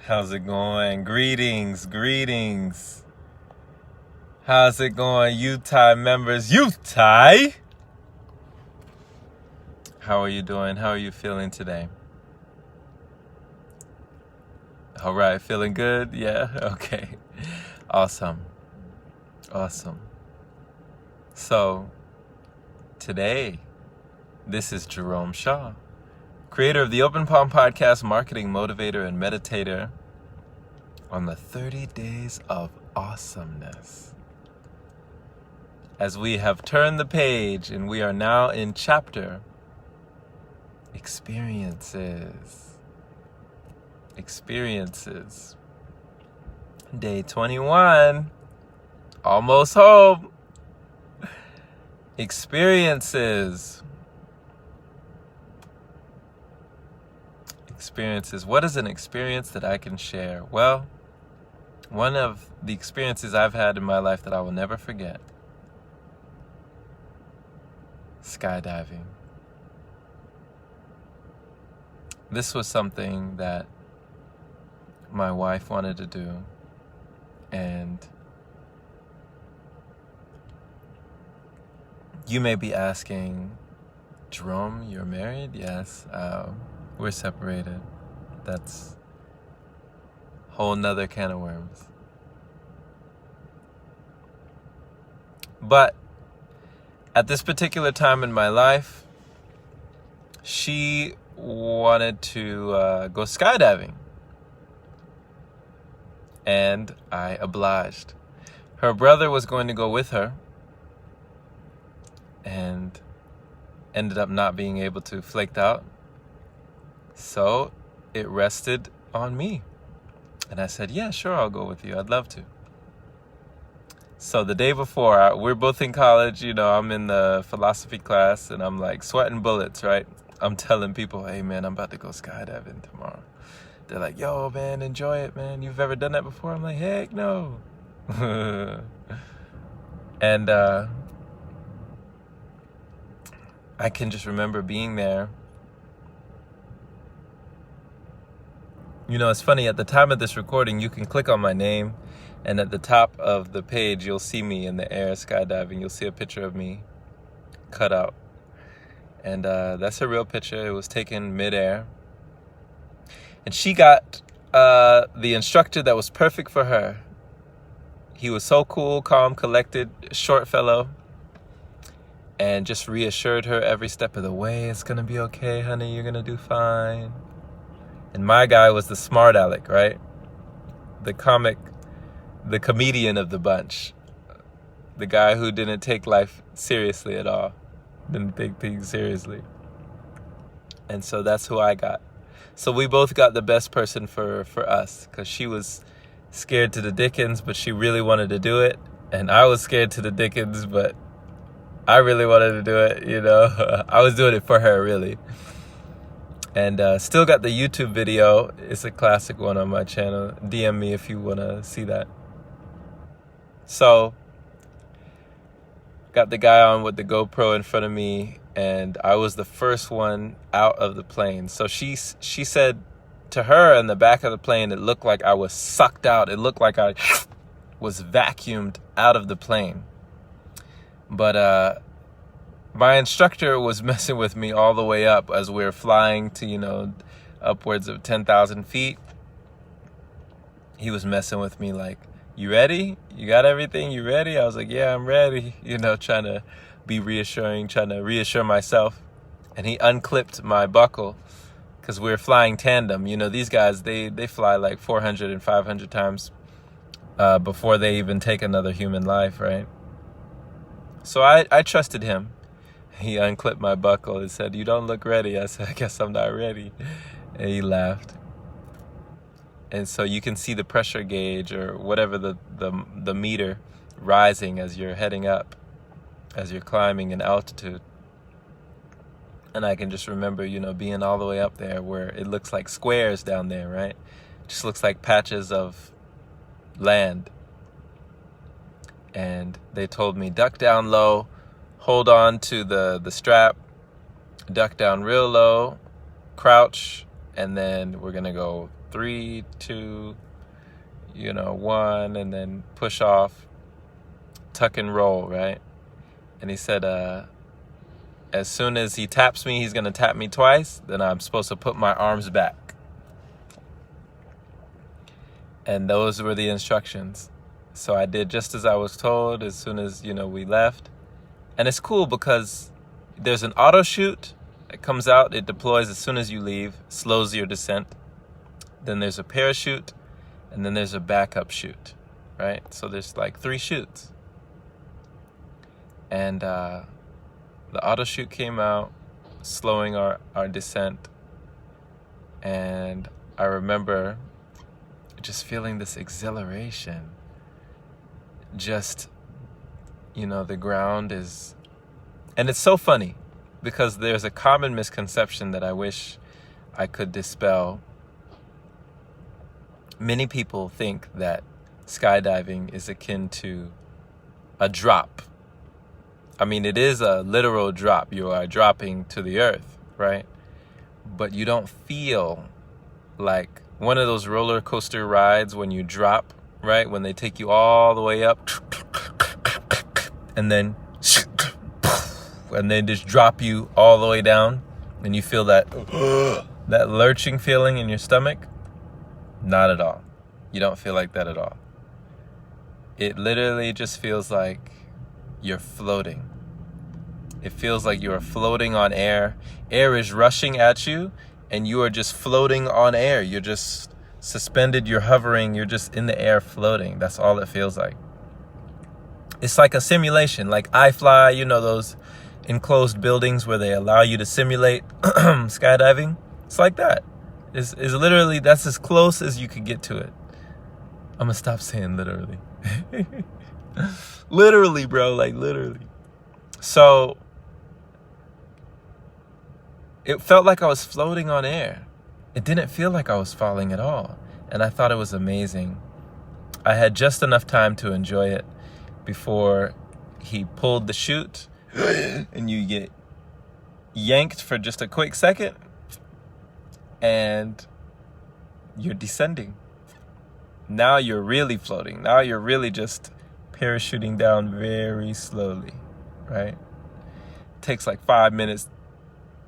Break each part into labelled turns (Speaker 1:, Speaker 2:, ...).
Speaker 1: How's it going? Greetings. How's it going, Utah members? Utah! How are you doing? How are you feeling today? All right, feeling good? Yeah, okay. Awesome. So, today, this is Jerome Shaw, creator of the Open Palm Podcast, marketing motivator and meditator on the 30 days of awesomeness. As we have turned the page and we are now in chapter experiences. Day 21, almost home. Experiences. What is an experience that I can share? Well, one of the experiences I've had in my life that I will never forget: skydiving. This was something that my wife wanted to do, and you may be asking, Jerome, you're married? Yes. We're separated. That's a whole nother can of worms. But at this particular time in my life, she wanted to go skydiving. And I obliged. Her brother was going to go with her and ended up not being able to, flaked out. So it rested on me. And I said, yeah, sure, I'll go with you. I'd love to. So the day before, we're both in college, I'm in the philosophy class and I'm like sweating bullets, right? I'm telling people, hey man, I'm about to go skydiving tomorrow. They're like, yo man, enjoy it, man. You've ever done that before? I'm like, heck no. And I can just remember being there. It's funny, at the time of this recording, you can click on my name, and at the top of the page, you'll see me in the air skydiving. You'll see a picture of me cut out. And that's a real picture. It was taken midair. And she got the instructor that was perfect for her. He was so cool, calm, collected, short fellow, and just reassured her every step of the way. It's going to be okay, honey. You're going to do fine. And my guy was the smart aleck, right? The comedian of the bunch. The guy who didn't take life seriously at all. Didn't take things seriously. And so that's who I got. So we both got the best person for us, because she was scared to the dickens, but she really wanted to do it. And I was scared to the dickens, but I really wanted to do it, I was doing it for her, really. And still got the YouTube video. It's a classic one on my channel. DM me if you want to see that. So, got the guy on with the GoPro in front of me, and I was the first one out of the plane. So she said to her in the back of the plane, it looked like I was sucked out. It looked like I was vacuumed out of the plane. But my instructor was messing with me all the way up as we were flying to, upwards of 10,000 feet. He was messing with me like, you ready? You got everything? You ready? I was like, yeah, I'm ready. Trying to be reassuring, trying to reassure myself. And he unclipped my buckle because we were flying tandem. These guys, they fly like 400 and 500 times before they even take another human life, right? So I trusted him. He unclipped my buckle and said, you don't look ready. I said, I guess I'm not ready. And he laughed. And so you can see the pressure gauge or whatever the meter rising as you're heading up, as you're climbing in altitude. And I can just remember, being all the way up there where it looks like squares down there, right? It just looks like patches of land. And they told me, duck down low, hold on to the strap, duck down real low, crouch, and then we're going to go 3, 2, 1, and then push off, tuck and roll, right? And he said, as soon as he taps me, he's going to tap me twice. Then I'm supposed to put my arms back. And those were the instructions. So I did just as I was told as soon as, we left. And it's cool because there's an auto chute that comes out. It deploys as soon as you leave, slows your descent. Then there's a parachute, and then there's a backup chute, right? So there's like 3 chutes. And the auto chute came out, slowing our descent. And I remember just feeling this exhilaration. Just, the ground is... And it's so funny because there's a common misconception that I wish I could dispel. Many people think that skydiving is akin to a drop. I mean, it is a literal drop. You are dropping to the earth, right? But you don't feel like one of those roller coaster rides when you drop, right? When they take you all the way up and then just drop you all the way down, and you feel that that lurching feeling in your stomach. Not at all. You don't feel like that at all. It literally just feels like you're floating. It feels like you are floating on air. Air is rushing at you, and you are just floating on air. You're just suspended, you're hovering, you're just in the air floating. That's all it feels like. It's like a simulation, like iFly, those enclosed buildings where they allow you to simulate skydiving. It's like that. Is literally, that's as close as you could get to it. I'm gonna stop saying literally. Literally, bro, like literally. So it felt like I was floating on air. It didn't feel like I was falling at all. And I thought it was amazing. I had just enough time to enjoy it before he pulled the chute and you get yanked for just a quick second. And you're descending. Now you're really floating. Now you're really just parachuting down very slowly, right? It takes like 5 minutes,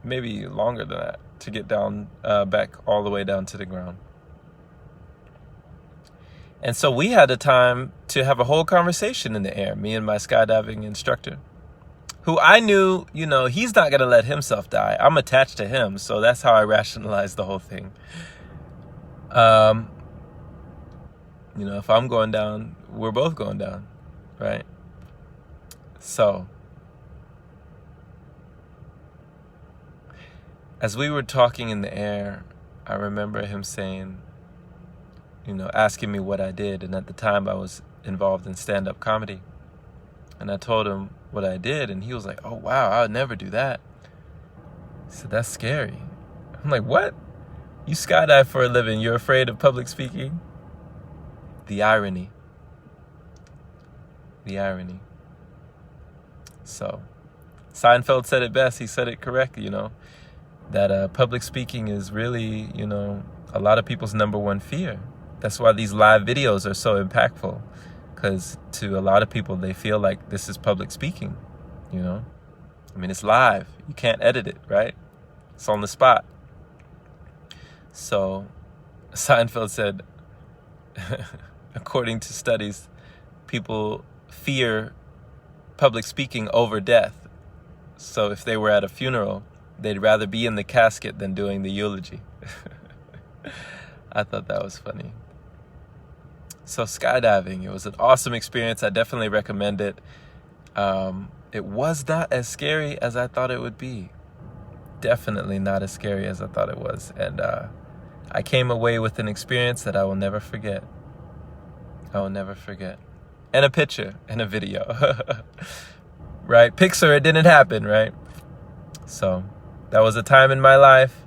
Speaker 1: maybe longer than that, to get down, back all the way down to the ground. And so we had a time to have a whole conversation in the air, me and my skydiving instructor, who I knew, he's not going to let himself die. I'm attached to him, so that's how I rationalized the whole thing. If I'm going down, we're both going down, right? So, as we were talking in the air, I remember him saying, asking me what I did. And at the time I was involved in stand-up comedy. And I told him what I did, and he was like, oh, wow, I would never do that. He said, that's scary. I'm like, what? You skydive for a living. You're afraid of public speaking? The irony. The irony. So, Seinfeld said it best. He said it correctly, that public speaking is really, a lot of people's number one fear. That's why these live videos are so impactful. Because to a lot of people, they feel like this is public speaking, I mean, it's live. You can't edit it, right? It's on the spot. So Seinfeld said, according to studies, people fear public speaking over death. So if they were at a funeral, they'd rather be in the casket than doing the eulogy. I thought that was funny. So skydiving, it was an awesome experience. I definitely recommend it. It was not as scary as I thought it would be. Definitely not as scary as I thought it was. And I came away with an experience that I will never forget. I will never forget. And a picture and a video. Right? Pixar, it didn't happen, right? So that was a time in my life.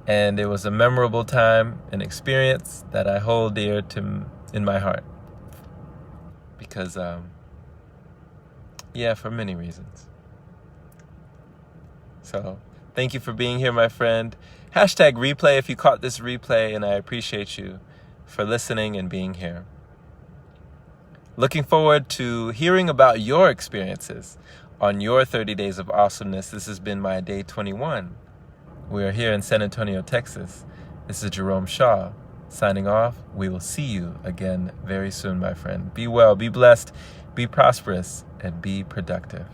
Speaker 1: And it was a memorable time, an experience that I hold dear to in my heart. Because, for many reasons. So, thank you for being here, my friend. Hashtag replay if you caught this replay, and I appreciate you for listening and being here. Looking forward to hearing about your experiences on your 30 days of awesomeness. This has been my day 21. We are here in San Antonio, Texas. This is Jerome Shaw signing off. We will see you again very soon, my friend. Be well, be blessed, be prosperous, and be productive.